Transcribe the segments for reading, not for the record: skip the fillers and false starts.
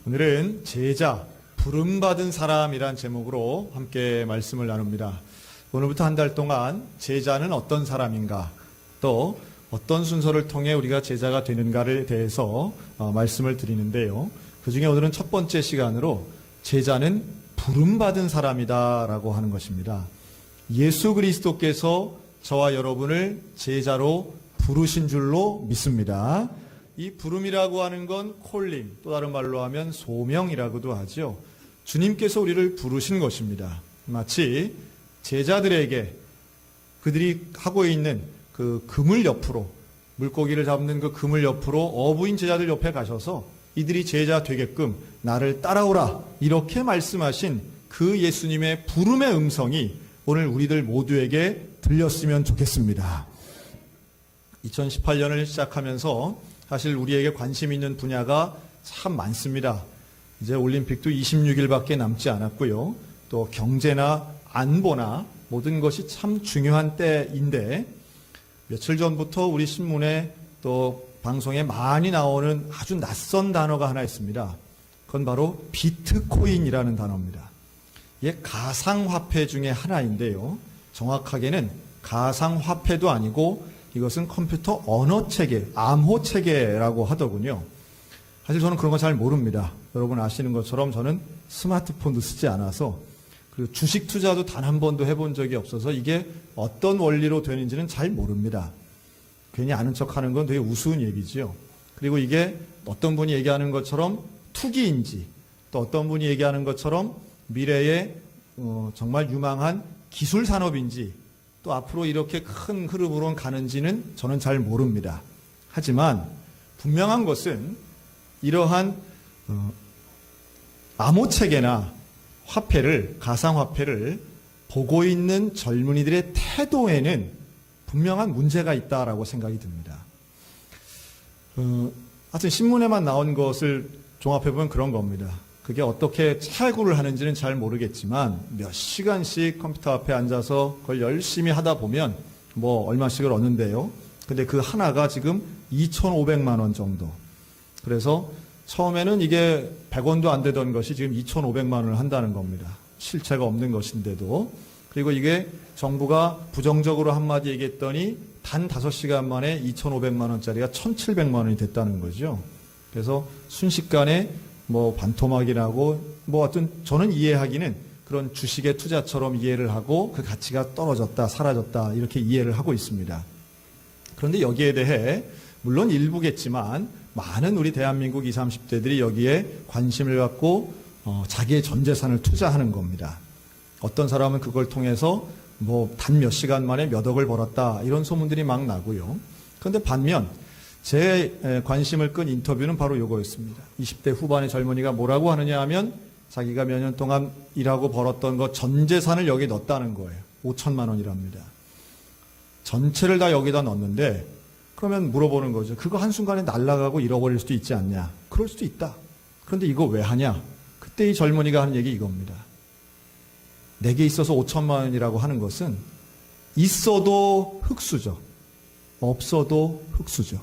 오늘은 제자, 부름받은 사람이란 제목으로 함께 말씀을 나눕니다. 오늘부터 한 달 동안 제자는 어떤 사람인가, 또 어떤 순서를 통해 우리가 제자가 되는가를 대해서 말씀을 드리는데요. 그 중에 오늘은 첫 번째 시간으로 제자는 부름받은 사람이다 라고 하는 것입니다. 예수 그리스도께서 저와 여러분을 제자로 부르신 줄로 믿습니다. 이 부름이라고 하는 건 콜링, 또 다른 말로 하면 소명이라고도 하죠. 주님께서 우리를 부르신 것입니다. 마치 제자들에게 그들이 하고 있는 그 그물 옆으로, 물고기를 잡는 그 그물 옆으로 어부인 제자들 옆에 가셔서 이들이 제자 되게끔 나를 따라오라, 이렇게 말씀하신 그 예수님의 부름의 음성이 오늘 우리들 모두에게 들렸으면 좋겠습니다. 2018년을 시작하면서 사실 우리에게 관심 있는 분야가 참 많습니다. 이제 올림픽도 26일밖에 남지 않았고요. 또 경제나 안보나 모든 것이 참 중요한 때인데, 며칠 전부터 우리 신문에 또 방송에 많이 나오는 아주 낯선 단어가 하나 있습니다. 그건 바로 비트코인이라는 단어입니다. 이게 가상화폐 중에 하나인데요. 정확하게는 가상화폐도 아니고 이것은 컴퓨터 언어체계, 암호체계라고 하더군요. 사실 저는 그런 거 잘 모릅니다. 여러분 아시는 것처럼 저는 스마트폰도 쓰지 않아서, 그리고 주식 투자도 단 한 번도 해본 적이 없어서 이게 어떤 원리로 되는지는 잘 모릅니다. 괜히 아는 척하는 건 되게 우스운 얘기지요. 그리고 이게 어떤 분이 얘기하는 것처럼 투기인지, 또 어떤 분이 얘기하는 것처럼 미래의 정말 유망한 기술 산업인지, 또 앞으로 이렇게 큰 흐름으로 가는지는 저는 잘 모릅니다. 하지만 분명한 것은 이러한 암호체계나 화폐를, 가상화폐를 보고 있는 젊은이들의 태도에는 분명한 문제가 있다라고 생각이 듭니다. 하여튼 신문에만 나온 것을 종합해보면 그런 겁니다. 그게 어떻게 채굴을 하는지는 잘 모르겠지만 몇 시간씩 컴퓨터 앞에 앉아서 그걸 열심히 하다 보면 뭐 얼마씩을 얻는데요. 근데 그 하나가 지금 2,500만 원 정도. 그래서 처음에는 이게 100원도 안 되던 것이 지금 2,500만 원을 한다는 겁니다. 실체가 없는 것인데도. 그리고 이게 정부가 부정적으로 한마디 얘기했더니 단 5시간 만에 2,500만 원짜리가 1,700만 원이 됐다는 거죠. 그래서 순식간에 뭐 반토막이 나고, 뭐 어떤 저는 이해하기는 그런 주식의 투자처럼 이해를 하고 그 가치가 떨어졌다, 사라졌다, 이렇게 이해를 하고 있습니다. 그런데 여기에 대해 물론 일부겠지만 많은 우리 대한민국 20, 30대들이 여기에 관심을 갖고 자기의 전 재산을 투자하는 겁니다. 어떤 사람은 그걸 통해서 뭐 단 몇 시간 만에 몇 억을 벌었다, 이런 소문들이 막 나고요. 그런데 반면 제 관심을 끈 인터뷰는 바로 이거였습니다. 20대 후반의 젊은이가 뭐라고 하느냐 하면 자기가 몇 년 동안 일하고 벌었던 거 전 재산을 여기에 넣었다는 거예요. 5천만 원이랍니다. 전체를 다 여기다 넣었는데, 그러면 물어보는 거죠. 그거 한순간에 날아가고 잃어버릴 수도 있지 않냐? 그럴 수도 있다. 그런데 이거 왜 하냐? 그때 이 젊은이가 하는 얘기 이겁니다. 내게 있어서 5천만 원이라고 하는 것은 있어도 흙수저, 없어도 흙수저.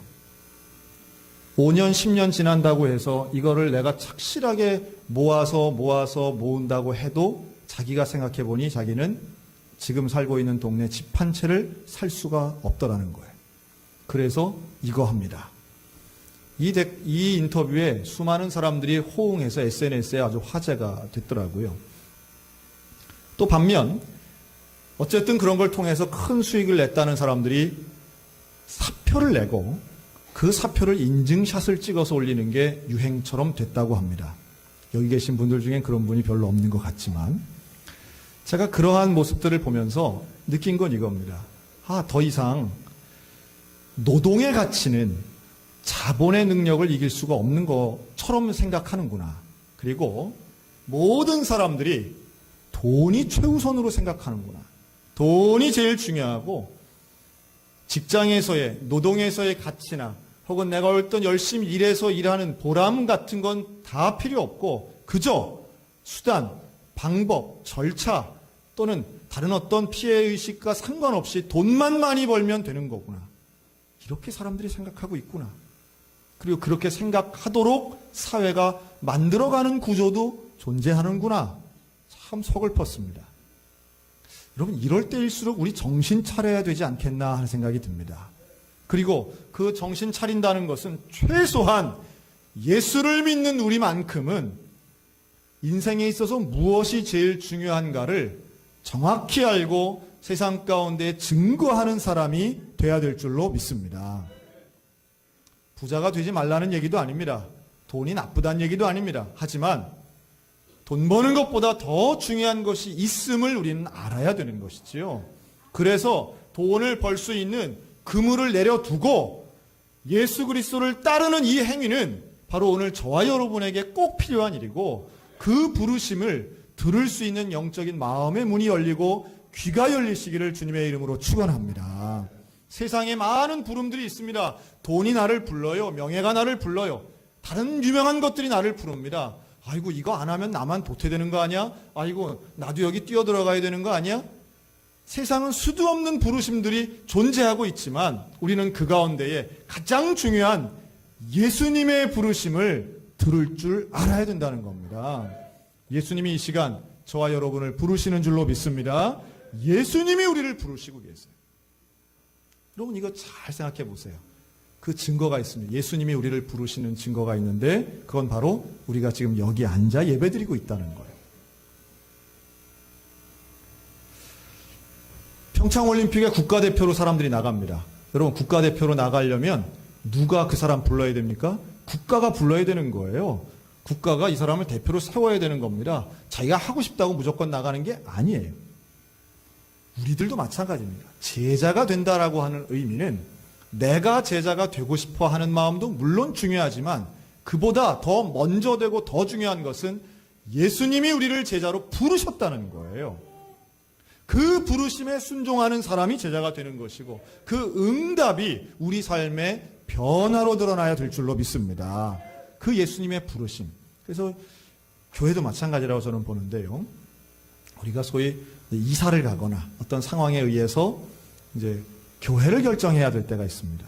5년, 10년 지난다고 해서 이거를 내가 착실하게 모아서 모은다고 해도 자기가 생각해 보니 자기는 지금 살고 있는 동네 집 한 채를 살 수가 없더라는 거예요. 그래서 이거 합니다. 이 인터뷰에 수많은 사람들이 호응해서 SNS에 아주 화제가 됐더라고요. 또 반면 어쨌든 그런 걸 통해서 큰 수익을 냈다는 사람들이 사표를 내고 그 사표를 인증샷을 찍어서 올리는 게 유행처럼 됐다고 합니다. 여기 계신 분들 중엔 그런 분이 별로 없는 것 같지만, 제가 그러한 모습들을 보면서 느낀 건 이겁니다. 더 이상 노동의 가치는 자본의 능력을 이길 수가 없는 것처럼 생각하는구나. 그리고 모든 사람들이 돈이 최우선으로 생각하는구나. 돈이 제일 중요하고, 직장에서의, 노동에서의 가치나 혹은 내가 어떤 열심히 일해서 일하는 보람 같은 건 다 필요 없고 그저 수단, 방법, 절차 또는 다른 어떤 피해의식과 상관없이 돈만 많이 벌면 되는 거구나. 이렇게 사람들이 생각하고 있구나. 그리고 그렇게 생각하도록 사회가 만들어가는 구조도 존재하는구나. 참 서글펐습니다. 여러분, 이럴 때일수록 우리 정신 차려야 되지 않겠나 하는 생각이 듭니다. 그리고 그 정신 차린다는 것은 최소한 예수를 믿는 우리만큼은 인생에 있어서 무엇이 제일 중요한가를 정확히 알고 세상 가운데 증거하는 사람이 돼야 될 줄로 믿습니다. 부자가 되지 말라는 얘기도 아닙니다. 돈이 나쁘다는 얘기도 아닙니다. 하지만 돈 버는 것보다 더 중요한 것이 있음을 우리는 알아야 되는 것이지요. 그래서 돈을 벌 수 있는 그물을 내려두고 예수 그리스도를 따르는 이 행위는 바로 오늘 저와 여러분에게 꼭 필요한 일이고, 그 부르심을 들을 수 있는 영적인 마음의 문이 열리고 귀가 열리시기를 주님의 이름으로 축원합니다. 세상에 많은 부름들이 있습니다. 돈이 나를 불러요. 명예가 나를 불러요. 다른 유명한 것들이 나를 부릅니다. 아이고, 이거 안 하면 나만 도태되는 거 아니야? 아이고, 나도 여기 뛰어들어가야 되는 거 아니야? 세상은 수도 없는 부르심들이 존재하고 있지만 우리는 그 가운데에 가장 중요한 예수님의 부르심을 들을 줄 알아야 된다는 겁니다. 예수님이 이 시간 저와 여러분을 부르시는 줄로 믿습니다. 예수님이 우리를 부르시고 계세요. 여러분, 이거 잘 생각해 보세요. 그 증거가 있습니다. 예수님이 우리를 부르시는 증거가 있는데 그건 바로 우리가 지금 여기 앉아 예배드리고 있다는 거예요. 평창올림픽에 국가대표로 사람들이 나갑니다. 여러분, 국가대표로 나가려면 누가 그 사람 불러야 됩니까? 국가가 불러야 되는 거예요. 국가가 이 사람을 대표로 세워야 되는 겁니다. 자기가 하고 싶다고 무조건 나가는 게 아니에요. 우리들도 마찬가지입니다. 제자가 된다라고 하는 의미는 내가 제자가 되고 싶어 하는 마음도 물론 중요하지만 그보다 더 먼저 되고 더 중요한 것은 예수님이 우리를 제자로 부르셨다는 거예요. 그 부르심에 순종하는 사람이 제자가 되는 것이고 그 응답이 우리 삶의 변화로 드러나야 될 줄로 믿습니다. 그 예수님의 부르심. 그래서 교회도 마찬가지라고 저는 보는데요. 우리가 소위 이사를 가거나 어떤 상황에 의해서 이제 교회를 결정해야 될 때가 있습니다.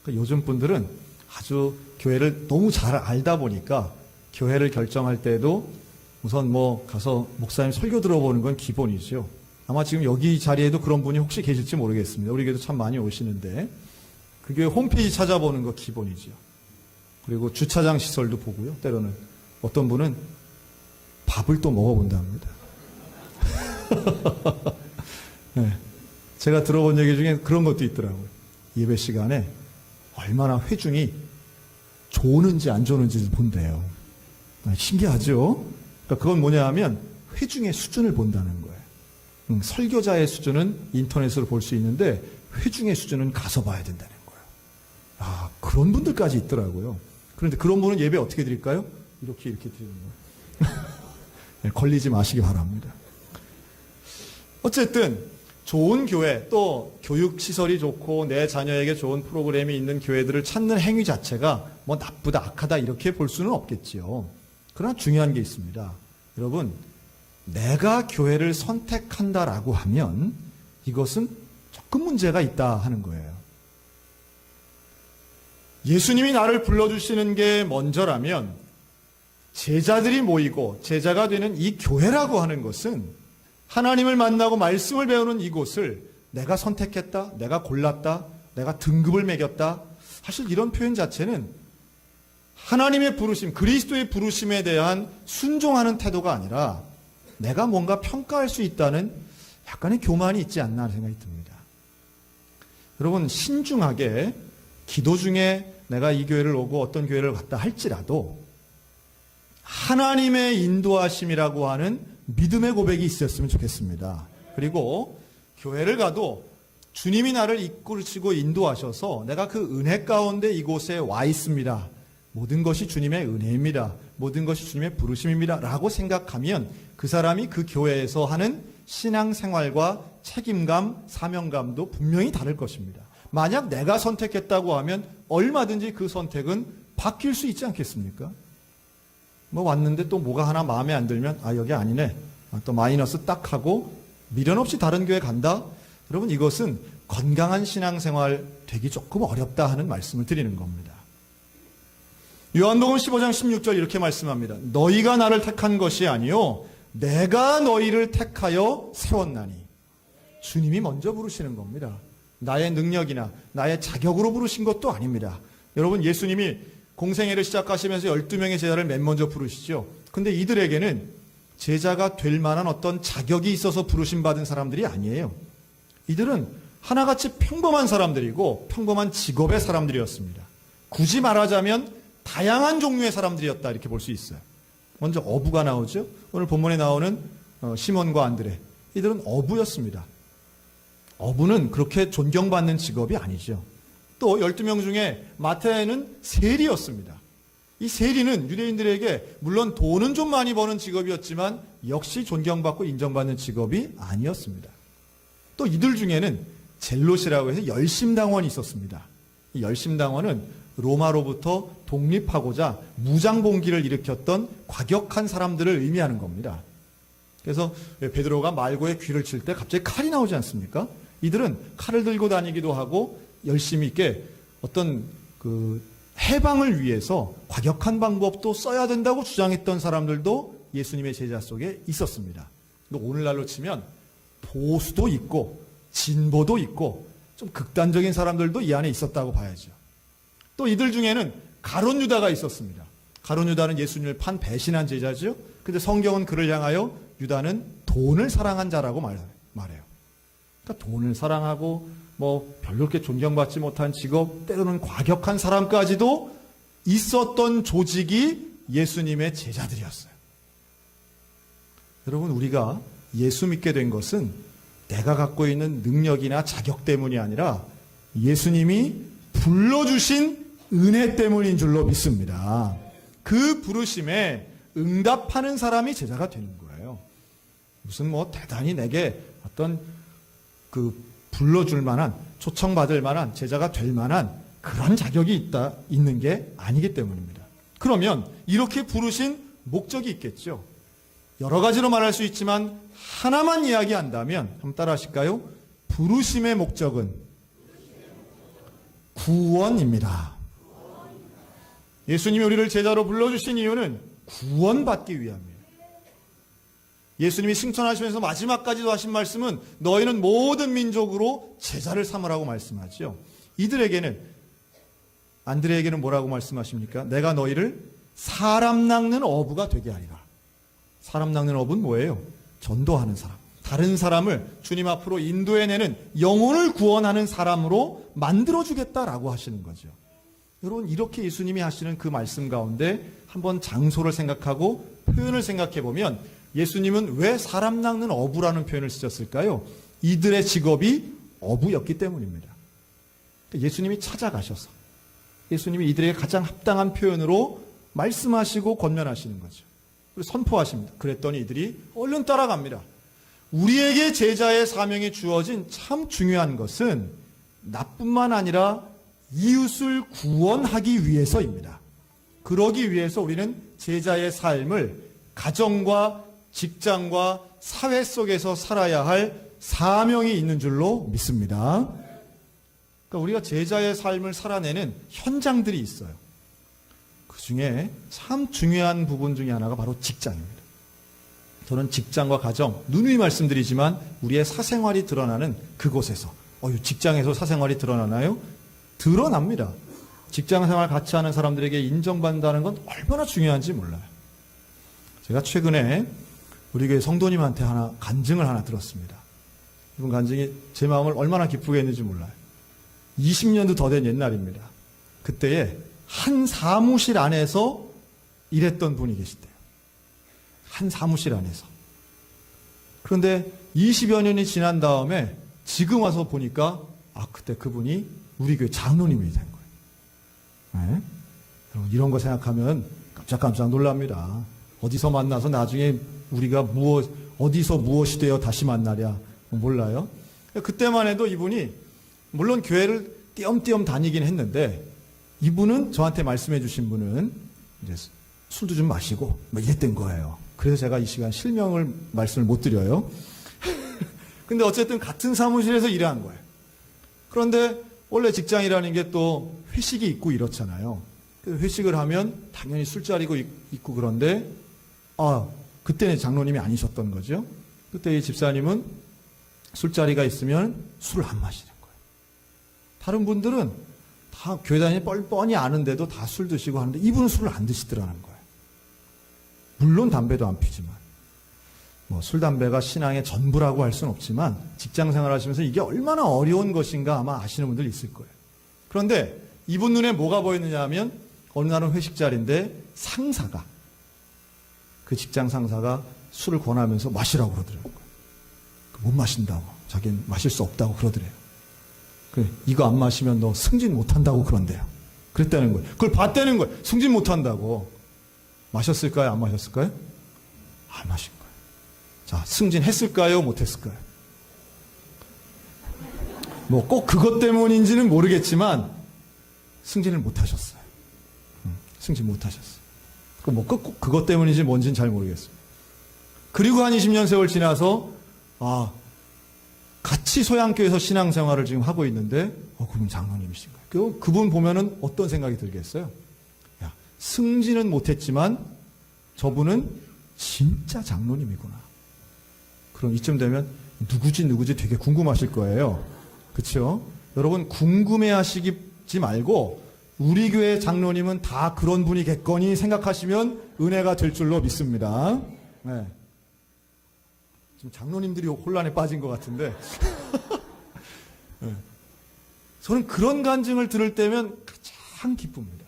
그러니까 요즘 분들은 아주 교회를 너무 잘 알다 보니까 교회를 결정할 때도 우선 뭐 가서 목사님 설교 들어보는 건 기본이죠. 아마 지금 여기 자리에도 그런 분이 혹시 계실지 모르겠습니다. 우리 교회도 참 많이 오시는데 그 교회 홈페이지 찾아보는 거 기본이죠. 그리고 주차장 시설도 보고요. 때로는 어떤 분은 밥을 또 먹어본답니다. 네. 제가 들어본 얘기 중에 그런 것도 있더라고요. 예배 시간에 얼마나 회중이 좋는지 안 좋는지 본대요. 신기하죠? 그러니까 그건 뭐냐 하면 회중의 수준을 본다는 거예요. 설교자의 수준은 인터넷으로 볼 수 있는데 회중의 수준은 가서 봐야 된다는 거예요. 아, 그런 분들까지 있더라고요. 그런데 그런 분은 예배 어떻게 드릴까요? 이렇게 드리는 거예요. 네, 걸리지 마시기 바랍니다. 어쨌든 좋은 교회, 또 교육시설이 좋고 내 자녀에게 좋은 프로그램이 있는 교회들을 찾는 행위 자체가 뭐 나쁘다, 악하다 이렇게 볼 수는 없겠지요. 그러나 중요한 게 있습니다. 여러분, 내가 교회를 선택한다라고 하면 이것은 조금 문제가 있다 하는 거예요. 예수님이 나를 불러주시는 게 먼저라면 제자들이 모이고 제자가 되는 이 교회라고 하는 것은 하나님을 만나고 말씀을 배우는 이곳을 내가 선택했다, 내가 골랐다, 내가 등급을 매겼다. 사실 이런 표현 자체는 하나님의 부르심, 그리스도의 부르심에 대한 순종하는 태도가 아니라 내가 뭔가 평가할 수 있다는 약간의 교만이 있지 않나 하는 생각이 듭니다. 여러분, 신중하게 기도 중에 내가 이 교회를 오고 어떤 교회를 갔다 할지라도 하나님의 인도하심이라고 하는 믿음의 고백이 있었으면 좋겠습니다. 그리고 교회를 가도 주님이 나를 이끌으시고 인도하셔서 내가 그 은혜 가운데 이곳에 와 있습니다. 모든 것이 주님의 은혜입니다. 모든 것이 주님의 부르심입니다. 라고 생각하면 그 사람이 그 교회에서 하는 신앙생활과 책임감, 사명감도 분명히 다를 것입니다. 만약 내가 선택했다고 하면 얼마든지 그 선택은 바뀔 수 있지 않겠습니까? 뭐 왔는데 또 뭐가 하나 마음에 안 들면 아, 여기 아니네. 또 마이너스 딱 하고 미련 없이 다른 교회 간다? 여러분, 이것은 건강한 신앙생활 되기 조금 어렵다 하는 말씀을 드리는 겁니다. 요한복음 15장 16절 이렇게 말씀합니다. 너희가 나를 택한 것이 아니요 내가 너희를 택하여 세웠나니. 주님이 먼저 부르시는 겁니다. 나의 능력이나 나의 자격으로 부르신 것도 아닙니다. 여러분, 예수님이 공생애를 시작하시면서 12명의 제자를 맨 먼저 부르시죠. 근데 이들에게는 제자가 될 만한 어떤 자격이 있어서 부르심 받은 사람들이 아니에요. 이들은 하나같이 평범한 사람들이고 평범한 직업의 사람들이었습니다. 굳이 말하자면 다양한 종류의 사람들이었다 이렇게 볼 수 있어요. 먼저 어부가 나오죠. 오늘 본문에 나오는 시몬과 안드레, 이들은 어부였습니다. 어부는 그렇게 존경받는 직업이 아니죠. 또 12명 중에 마태는 세리였습니다. 이 세리는 유대인들에게 물론 돈은 좀 많이 버는 직업이었지만 역시 존경받고 인정받는 직업이 아니었습니다. 또 이들 중에는 젤롯이라고 해서 열심당원이 있었습니다. 이 열심당원은 로마로부터 독립하고자 무장봉기를 일으켰던 과격한 사람들을 의미하는 겁니다. 그래서 베드로가 말고의 귀를 칠 때 갑자기 칼이 나오지 않습니까? 이들은 칼을 들고 다니기도 하고 열심히 있게 어떤 해방을 위해서 과격한 방법도 써야 된다고 주장했던 사람들도 예수님의 제자 속에 있었습니다. 오늘날로 치면 보수도 있고 진보도 있고 좀 극단적인 사람들도 이 안에 있었다고 봐야죠. 또 이들 중에는 가룟 유다가 있었습니다. 가룟 유다는 예수님을 판 배신한 제자죠. 근데 성경은 그를 향하여 유다는 돈을 사랑한 자라고 말해요. 그러니까 돈을 사랑하고 별로 그렇게 존경받지 못한 직업, 때로는 과격한 사람까지도 있었던 조직이 예수님의 제자들이었어요. 여러분, 우리가 예수 믿게 된 것은 내가 갖고 있는 능력이나 자격 때문이 아니라 예수님이 불러주신 은혜 때문인 줄로 믿습니다. 그 부르심에 응답하는 사람이 제자가 되는 거예요. 무슨 대단히 내게 어떤 불러줄 만한, 초청받을 만한, 제자가 될 만한 그런 자격이 있는 게 아니기 때문입니다. 그러면 이렇게 부르신 목적이 있겠죠. 여러 가지로 말할 수 있지만 하나만 이야기한다면 한번 따라 하실까요? 부르심의 목적은 구원입니다. 예수님이 우리를 제자로 불러주신 이유는 구원받기 위함이에요. 예수님이 승천하시면서 마지막까지도 하신 말씀은 너희는 모든 민족으로 제자를 삼으라고 말씀하죠. 이들에게는, 안드레에게는 뭐라고 말씀하십니까? 내가 너희를 사람 낚는 어부가 되게 하리라. 사람 낚는 어부는 뭐예요? 전도하는 사람. 다른 사람을 주님 앞으로 인도해내는, 영혼을 구원하는 사람으로 만들어주겠다라고 하시는 거죠. 여러분, 이렇게 예수님이 하시는 그 말씀 가운데 한번 장소를 생각하고 표현을 생각해 보면 예수님은 왜 사람 낚는 어부라는 표현을 쓰셨을까요? 이들의 직업이 어부였기 때문입니다. 예수님이 찾아가셔서 예수님이 이들에게 가장 합당한 표현으로 말씀하시고 권면하시는 거죠. 그리고 선포하십니다. 그랬더니 이들이 얼른 따라갑니다. 우리에게 제자의 사명이 주어진 참 중요한 것은 나뿐만 아니라 이웃을 구원하기 위해서입니다. 그러기 위해서 우리는 제자의 삶을 가정과 직장과 사회 속에서 살아야 할 사명이 있는 줄로 믿습니다. 그러니까 우리가 제자의 삶을 살아내는 현장들이 있어요. 그 중에 참 중요한 부분 중에 하나가 바로 직장입니다. 저는 직장과 가정, 누누이 말씀드리지만 우리의 사생활이 드러나는 그곳에서, 직장에서 사생활이 드러나나요? 드러납니다. 직장생활 같이 하는 사람들에게 인정받는다는 건 얼마나 중요한지 몰라요. 제가 최근에 우리 교회 성도님한테 간증을 하나 들었습니다. 이분 간증이 제 마음을 얼마나 기쁘게 했는지 몰라요. 20년도 더 된 옛날입니다. 그때에 한 사무실 안에서 일했던 분이 계시대요. 한 사무실 안에서. 그런데 20여 년이 지난 다음에 지금 와서 보니까 그때 그분이 우리 교회 장로님이 된 거예요. 네? 여러분, 이런 거 생각하면 깜짝깜짝 놀랍니다. 어디서 만나서 나중에 우리가 어디서 무엇이 되어 다시 만나랴 몰라요. 그때만 해도 이분이 물론 교회를 띄엄띄엄 다니긴 했는데 이분은 저한테 말씀해 주신 분은 이제 술도 좀 마시고 이랬던 거예요. 그래서 제가 이 시간 말씀을 못 드려요. 근데 어쨌든 같은 사무실에서 일한 거예요. 그런데 원래 직장이라는 게 또 회식이 있고 이렇잖아요. 회식을 하면 당연히 술자리고 있고 그런데 그때는 장로님이 아니셨던 거죠. 그때 이 집사님은 술자리가 있으면 술을 안 마시는 거예요. 다른 분들은 다 교회 다니니 뻔히 아는데도 다 술 드시고 하는데 이분은 술을 안 드시더라는 거예요. 물론 담배도 안 피지만 술, 담배가 신앙의 전부라고 할 수는 없지만 직장 생활하시면서 이게 얼마나 어려운 것인가 아마 아시는 분들 있을 거예요. 그런데 이분 눈에 뭐가 보였느냐 하면 어느 날은 회식 자리인데 상사가 그 직장 상사가 술을 권하면서 마시라고 그러더라고요. 못 마신다고. 자기는 마실 수 없다고 그러더래요. 이거 안 마시면 너 승진 못한다고 그런대요. 그랬다는 거예요. 그걸 봤다는 거예요. 승진 못한다고. 마셨을까요? 안 마셨을까요? 안 마신 거예요. 자, 승진했을까요? 못했을까요? 꼭 그것 때문인지는 모르겠지만 승진을 못하셨어요. 승진 못하셨어요. 꼭 그것 때문인지 뭔지는 잘 모르겠어요. 그리고 한 20년 세월 지나서 같이 소양교회에서 신앙생활을 지금 하고 있는데 그분 장로님이신 거예요. 그분 보면은 어떤 생각이 들겠어요? 야, 승진은 못했지만 저분은 진짜 장로님이구나. 그럼 이쯤 되면 누구지 되게 궁금하실 거예요. 그렇죠? 여러분 궁금해하시지 말고 우리 교회 장로님은 다 그런 분이겠거니 생각하시면 은혜가 될 줄로 믿습니다. 네. 지금 장로님들이 혼란에 빠진 것 같은데 네. 저는 그런 간증을 들을 때면 가장 기쁩니다.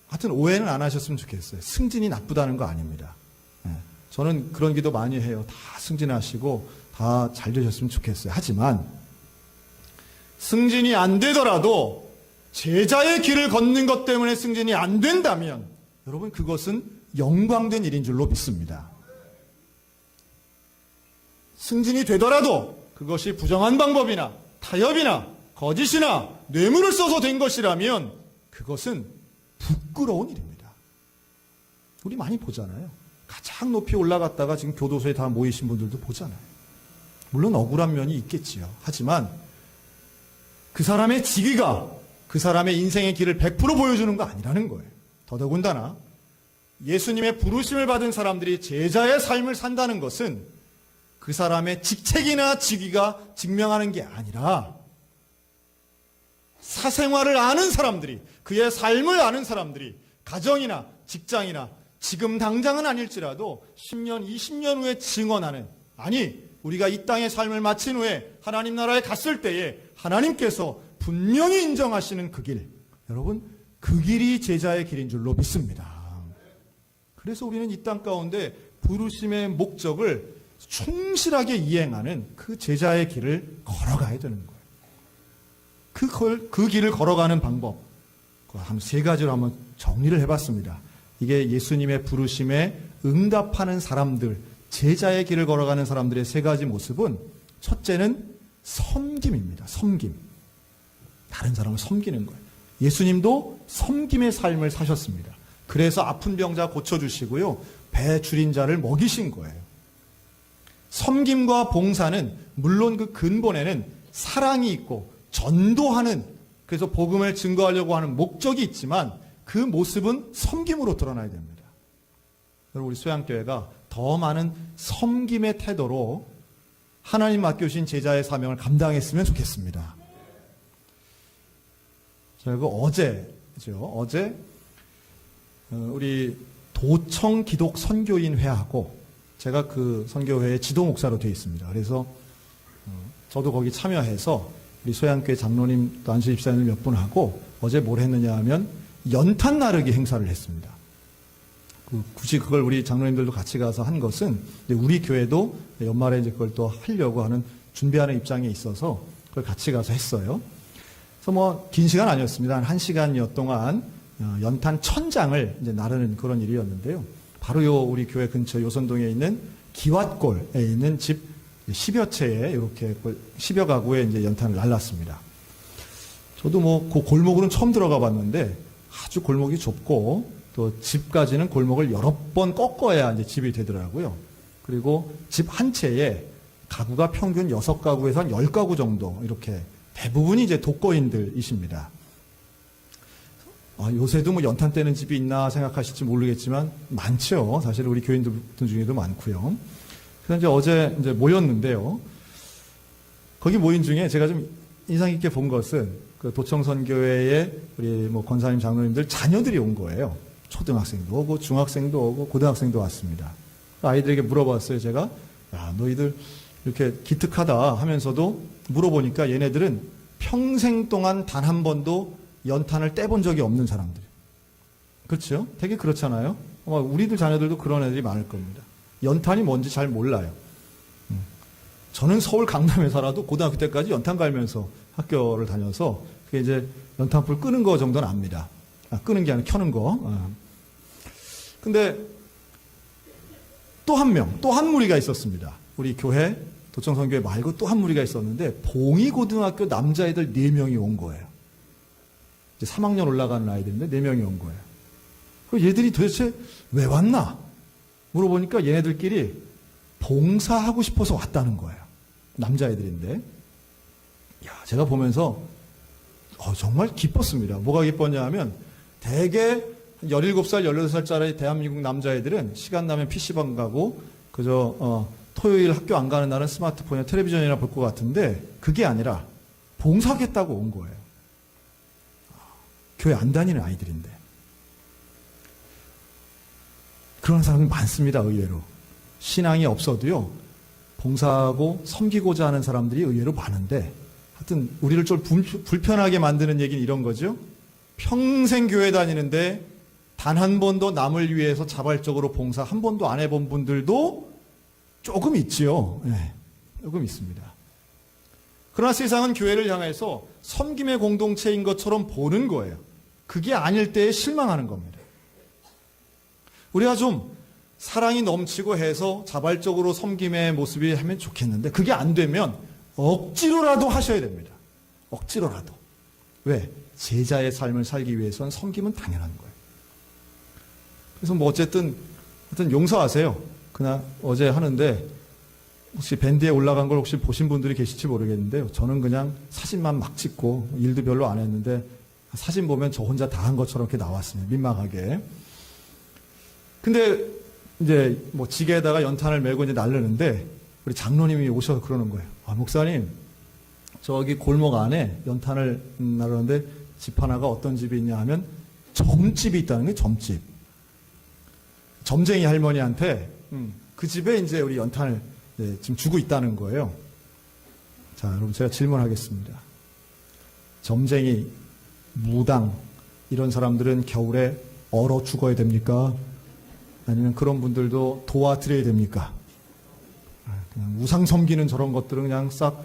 하여튼 오해는 안 하셨으면 좋겠어요. 승진이 나쁘다는 거 아닙니다. 네. 저는 그런 기도 많이 해요. 다 승진하시고 다 잘 되셨으면 좋겠어요. 하지만 승진이 안 되더라도 제자의 길을 걷는 것 때문에 승진이 안 된다면 여러분 그것은 영광된 일인 줄로 믿습니다. 승진이 되더라도 그것이 부정한 방법이나 타협이나 거짓이나 뇌물을 써서 된 것이라면 그것은 부끄러운 일입니다. 우리 많이 보잖아요. 가장 높이 올라갔다가 지금 교도소에 다 모이신 분들도 보잖아요. 물론 억울한 면이 있겠지요. 하지만 그 사람의 직위가 그 사람의 인생의 길을 100% 보여주는 거 아니라는 거예요. 더더군다나 예수님의 부르심을 받은 사람들이 제자의 삶을 산다는 것은 그 사람의 직책이나 직위가 증명하는 게 아니라 사생활을 아는 사람들이, 그의 삶을 아는 사람들이 가정이나 직장이나 지금 당장은 아닐지라도 10년, 20년 후에 증언하는, 아니 우리가 이 땅의 삶을 마친 후에 하나님 나라에 갔을 때에 하나님께서 분명히 인정하시는 그 길, 여러분 그 길이 제자의 길인 줄로 믿습니다. 그래서 우리는 이 땅 가운데 부르심의 목적을 충실하게 이행하는 그 제자의 길을 걸어가야 되는 거예요. 그 길을 걸어가는 방법, 한 세 가지로 한번 정리를 해봤습니다. 이게 예수님의 부르심에 응답하는 사람들, 제자의 길을 걸어가는 사람들의 세 가지 모습은, 첫째는 섬김입니다. 섬김. 다른 사람을 섬기는 거예요. 예수님도 섬김의 삶을 사셨습니다. 그래서 아픈 병자 고쳐주시고요, 배 줄인 자를 먹이신 거예요. 섬김과 봉사는 물론 그 근본에는 사랑이 있고 전도하는, 그래서 복음을 증거하려고 하는 목적이 있지만 그 모습은 섬김으로 드러나야 됩니다. 여러분 우리 소양교회가 더 많은 섬김의 태도로 하나님 맡겨주신 제자의 사명을 감당했으면 좋겠습니다. 그리고 어제 우리 도청 기독 선교인 회하고 제가 그 선교회의 지도 목사로 되어 있습니다. 그래서 저도 거기 참여해서 우리 소양교회 장로님 또 안수 집사님 몇 분 하고 어제 뭘 했느냐 하면 연탄 나르기 행사를 했습니다. 굳이 그걸 우리 장로님들도 같이 가서 한 것은 우리 교회도 연말에 이제 그걸 또 하려고 하는 준비하는 입장에 있어서 그걸 같이 가서 했어요. 그래서 뭐 긴 시간 아니었습니다. 한 1시간여 동안 연탄 1000장을 이제 나르는 그런 일이었는데요. 바로 우리 교회 근처 요선동에 있는 기왓골에 있는 집 10여 채에 이렇게 10여 가구에 이제 연탄을 날랐습니다. 저도 뭐 그 골목으로는 처음 들어가 봤는데 아주 골목이 좁고 또 집까지는 골목을 여러 번 꺾어야 이제 집이 되더라고요. 그리고 집 한 채에 가구가 평균 6가구에서 한 10가구 정도 이렇게 대부분이 이제 독거인들이십니다. 요새도 뭐 연탄 떼는 집이 있나 생각하실지 모르겠지만 많죠. 사실 우리 교인들 중에도 많고요. 그래서 이제 어제 이제 모였는데요. 거기 모인 중에 제가 좀 인상 깊게 본 것은 그 도청선교회에 우리 뭐 권사님 장로님들 자녀들이 온 거예요. 초등학생도 오고 중학생도 오고 고등학생도 왔습니다. 아이들에게 물어봤어요. 제가 야, 너희들 이렇게 기특하다 하면서도 물어보니까 얘네들은 평생 동안 단 한 번도 연탄을 떼본 적이 없는 사람들. 그렇죠? 되게 그렇잖아요. 아마 우리들 자녀들도 그런 애들이 많을 겁니다. 연탄이 뭔지 잘 몰라요. 저는 서울 강남에 살아도 고등학교 때까지 연탄 갈면서 학교를 다녀서 그게 이제 연탄불 끄는 거 정도는 압니다. 끄는 게 아니라 켜는 거. 근데 또 한 명, 또 한 무리가 있었습니다. 우리 교회 도청선교회 말고 또 한 무리가 있었는데 봉이고등학교 남자애들 4명이 온 거예요. 이제 3학년 올라가는 아이들인데 4명이 온 거예요. 그럼 얘들이 도대체 왜 왔나? 물어보니까 얘네들끼리 봉사하고 싶어서 왔다는 거예요. 남자애들인데. 야, 제가 보면서 정말 기뻤습니다. 뭐가 기뻤냐 하면 대개 17살, 18살짜리 대한민국 남자애들은 시간 나면 PC방 가고 그저 토요일 학교 안 가는 날은 스마트폰이나 텔레비전이나 볼 것 같은데 그게 아니라 봉사하겠다고 온 거예요. 교회 안 다니는 아이들인데. 그런 사람이 많습니다. 의외로. 신앙이 없어도요. 봉사하고 섬기고자 하는 사람들이 의외로 많은데 하여튼 우리를 좀 불편하게 만드는 얘기는 이런 거죠. 평생 교회 다니는데 단 한 번도 남을 위해서 자발적으로 봉사 한 번도 안 해본 분들도 조금 있지요. 네, 조금 있습니다. 그러나 세상은 교회를 향해서 섬김의 공동체인 것처럼 보는 거예요. 그게 아닐 때에 실망하는 겁니다. 우리가 좀 사랑이 넘치고 해서 자발적으로 섬김의 모습이 하면 좋겠는데 그게 안 되면 억지로라도 하셔야 됩니다. 억지로라도. 왜? 제자의 삶을 살기 위해서는 섬김은 당연한 거예요. 그래서 뭐 어쨌든 용서하세요. 그냥 어제 하는데 혹시 밴드에 올라간 걸 혹시 보신 분들이 계실지 모르겠는데요. 저는 그냥 사진만 막 찍고 일도 별로 안 했는데 사진 보면 저 혼자 다 한 것처럼 이렇게 나왔습니다. 민망하게. 근데 이제 뭐 지게에다가 연탄을 메고 이제 나르는데 우리 장로님이 오셔서 그러는 거예요. 목사님, 저기 골목 안에 연탄을 나르는데 집 하나가 어떤 집이 있냐 하면 점집이 있다는 게 점집. 점쟁이 할머니한테 그 집에 이제 우리 연탄을 지금 주고 있다는 거예요. 자, 여러분 제가 질문하겠습니다. 점쟁이, 무당 이런 사람들은 겨울에 얼어 죽어야 됩니까? 아니면 그런 분들도 도와드려야 됩니까? 그냥 우상 섬기는 저런 것들은 그냥 싹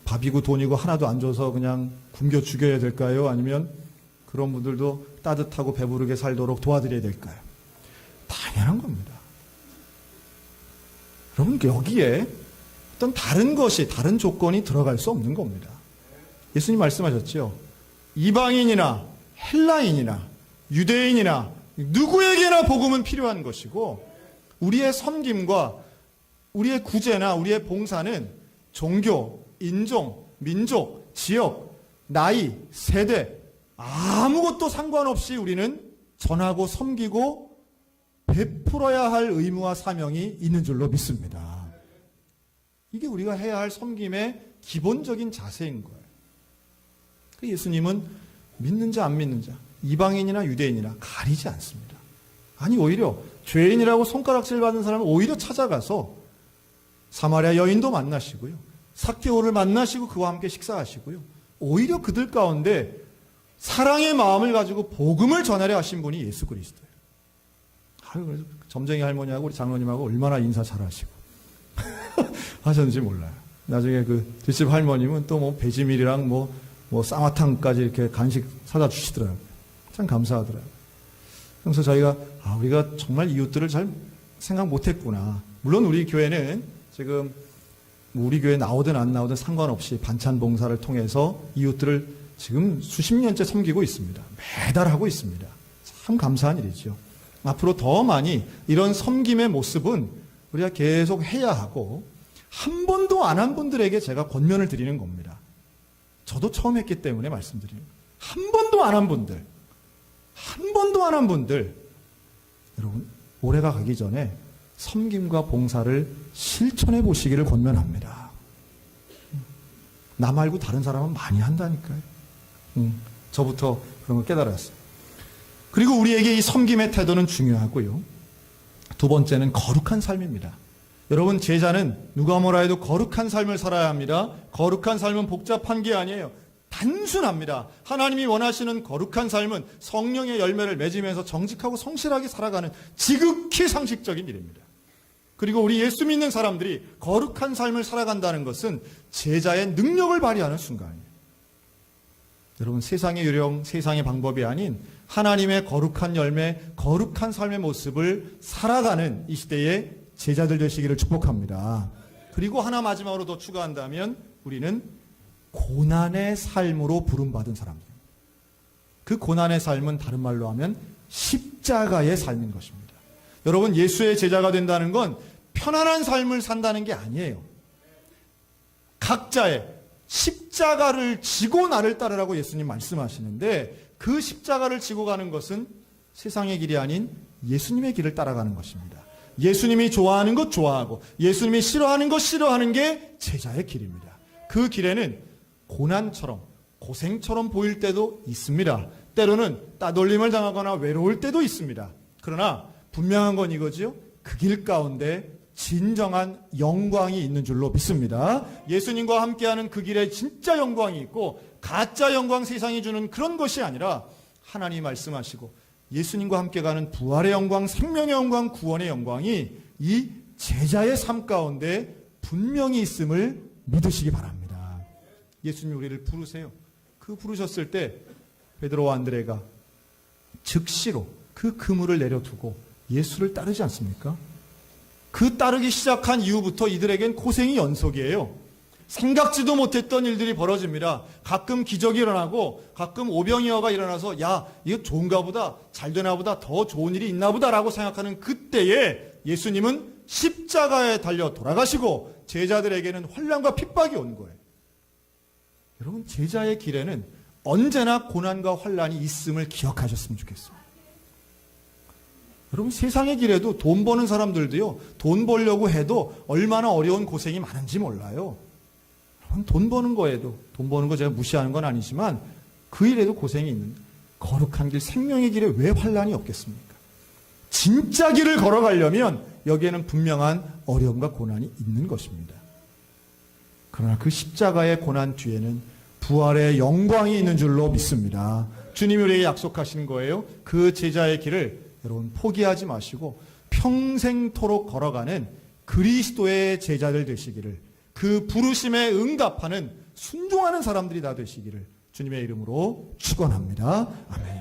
밥이고 돈이고 하나도 안 줘서 그냥 굶겨 죽여야 될까요? 아니면 그런 분들도 따뜻하고 배부르게 살도록 도와드려야 될까요? 당연한 겁니다. 여러분 여기에 어떤 다른 것이, 다른 조건이 들어갈 수 없는 겁니다. 예수님 말씀하셨죠. 이방인이나 헬라인이나 유대인이나 누구에게나 복음은 필요한 것이고 우리의 섬김과 우리의 구제나 우리의 봉사는 종교, 인종, 민족, 지역, 나이, 세대 아무것도 상관없이 우리는 전하고 섬기고 베풀어야 할 의무와 사명이 있는 줄로 믿습니다. 이게 우리가 해야 할 섬김의 기본적인 자세인 거예요. 예수님은 믿는 자 안 믿는 자, 이방인이나 유대인이나 가리지 않습니다. 아니 오히려 죄인이라고 손가락질 받는 사람은 오히려 찾아가서 사마리아 여인도 만나시고요. 삭개오를 만나시고 그와 함께 식사하시고요. 오히려 그들 가운데 사랑의 마음을 가지고 복음을 전하려 하신 분이 예수 그리스도예요. 그래서 점쟁이 할머니하고 우리 장로님하고 얼마나 인사 잘하시고 하셨는지 몰라요. 나중에 그 뒷집 할머님은 또 뭐 배지밀이랑 뭐 쌍화탕까지 이렇게 간식 사다 주시더라고요. 참 감사하더라고요. 그래서 저희가 우리가 정말 이웃들을 잘 생각 못했구나. 물론 우리 교회는 지금 우리 교회 나오든 안 나오든 상관없이 반찬 봉사를 통해서 이웃들을 지금 수십 년째 섬기고 있습니다. 매달 하고 있습니다. 참 감사한 일이죠. 앞으로 더 많이 이런 섬김의 모습은 우리가 계속 해야 하고 한 번도 안 한 분들에게 제가 권면을 드리는 겁니다. 저도 처음 했기 때문에 말씀드립니다. 한 번도 안 한 분들, 여러분, 올해가 가기 전에 섬김과 봉사를 실천해 보시기를 권면합니다. 나 말고 다른 사람은 많이 한다니까요. 저부터 그런 걸 깨달았어요. 그리고 우리에게 이 섬김의 태도는 중요하고요. 두 번째는 거룩한 삶입니다. 여러분, 제자는 누가 뭐라 해도 거룩한 삶을 살아야 합니다. 거룩한 삶은 복잡한 게 아니에요. 단순합니다. 하나님이 원하시는 거룩한 삶은 성령의 열매를 맺으면서 정직하고 성실하게 살아가는 지극히 상식적인 일입니다. 그리고 우리 예수 믿는 사람들이 거룩한 삶을 살아간다는 것은 제자의 능력을 발휘하는 순간이에요. 여러분, 세상의 요령, 세상의 방법이 아닌 하나님의 거룩한 열매, 거룩한 삶의 모습을 살아가는 이 시대의 제자들 되시기를 축복합니다. 그리고 하나 마지막으로 더 추가한다면 우리는 고난의 삶으로 부름받은 사람들입니다. 그 고난의 삶은 다른 말로 하면 십자가의 삶인 것입니다. 여러분, 예수의 제자가 된다는 건 편안한 삶을 산다는 게 아니에요. 각자의 십자가를 지고 나를 따르라고 예수님 말씀하시는데, 그 십자가를 지고 가는 것은 세상의 길이 아닌 예수님의 길을 따라가는 것입니다. 예수님이 좋아하는 것 좋아하고 예수님이 싫어하는 것 싫어하는 게 제자의 길입니다. 그 길에는 고난처럼, 고생처럼 보일 때도 있습니다. 때로는 따돌림을 당하거나 외로울 때도 있습니다. 그러나 분명한 건 이거지요. 그 길 가운데 진정한 영광이 있는 줄로 믿습니다. 예수님과 함께하는 그 길에 진짜 영광이 있고, 가짜 영광 세상이 주는 그런 것이 아니라 하나님이 말씀하시고 예수님과 함께 가는 부활의 영광, 생명의 영광, 구원의 영광이 이 제자의 삶 가운데 분명히 있음을 믿으시기 바랍니다. 예수님 우리를 부르세요. 그 부르셨을 때 베드로와 안드레가 즉시로 그 그물을 내려두고 예수를 따르지 않습니까? 그 따르기 시작한 이후부터 이들에겐 고생이 연속이에요. 생각지도 못했던 일들이 벌어집니다. 가끔 기적이 일어나고 가끔 오병이어가 일어나서 야, 이거 좋은가 보다, 잘 되나 보다, 더 좋은 일이 있나 보다라고 생각하는 그때에 예수님은 십자가에 달려 돌아가시고 제자들에게는 환난과 핍박이 온 거예요. 여러분, 제자의 길에는 언제나 고난과 환난이 있음을 기억하셨으면 좋겠어요. 여러분, 세상의 길에도 돈 버는 사람들도요, 돈 벌려고 해도 얼마나 어려운 고생이 많은지 몰라요. 돈 버는 거에도, 돈 버는 거 제가 무시하는 건 아니지만 그 일에도 고생이 있는, 거룩한 길, 생명의 길에 왜 환난이 없겠습니까? 진짜 길을 걸어가려면 여기에는 분명한 어려움과 고난이 있는 것입니다. 그러나 그 십자가의 고난 뒤에는 부활의 영광이 있는 줄로 믿습니다. 주님이 우리에게 약속하시는 거예요. 그 제자의 길을 여러분 포기하지 마시고 평생토록 걸어가는 그리스도의 제자들 되시기를, 그 부르심에 응답하는 순종하는 사람들이 다 되시기를 주님의 이름으로 축원합니다. 아멘.